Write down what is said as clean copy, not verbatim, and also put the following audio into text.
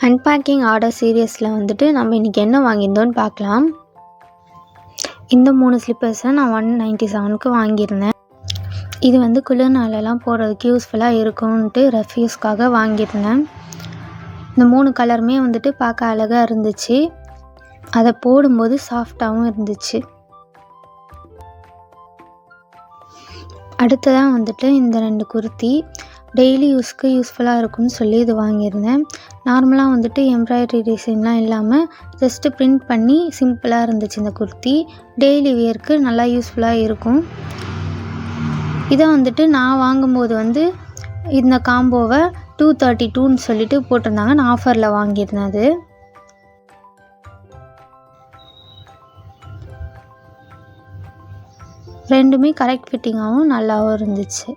Unpacking order சீரியஸில் வந்துட்டு நம்ம இன்றைக்கி என்ன வாங்கியிருந்தோன்னு பார்க்கலாம். இந்த 3 ஸ்லிப்பர்ஸை நான் 197க்கு வாங்கியிருந்தேன். இது வந்து குளிர்நாளெல்லாம் போடுறதுக்கு யூஸ்ஃபுல்லாக இருக்கும்ன்ட்டு ரெஃப்யூஸ்க்காக வாங்கியிருந்தேன். இந்த 3 கலருமே வந்துட்டு பார்க்க அழகாக இருந்துச்சு. அதை போடும்போது சாஃப்டாகவும் இருந்துச்சு. அடுத்ததாக வந்துட்டு இந்த 2 குர்த்தி டெய்லி யூஸ்க்கு யூஸ்ஃபுல்லாக இருக்கும்னு சொல்லி இது வாங்கியிருந்தேன். நார்மலாக வந்துட்டு எம்ப்ராய்டரி டிசைன்லாம் இல்லாமல் ஜஸ்ட்டு பிரிண்ட் பண்ணி சிம்பிளாக இருந்துச்சு இந்த குர்த்தி. டெய்லி வியருக்கு நல்லா யூஸ்ஃபுல்லாக இருக்கும். இதை வந்துட்டு நான் வாங்கும்போது வந்து இந்த காம்போவை 232ன்னு சொல்லிட்டு போட்டிருந்தாங்க. நான் ஆஃபரில் வாங்கியிருந்தேன். அது ரெண்டுமே கரெக்ட் ஃபிட்டிங்காகவும் நல்லாவும் இருந்துச்சு.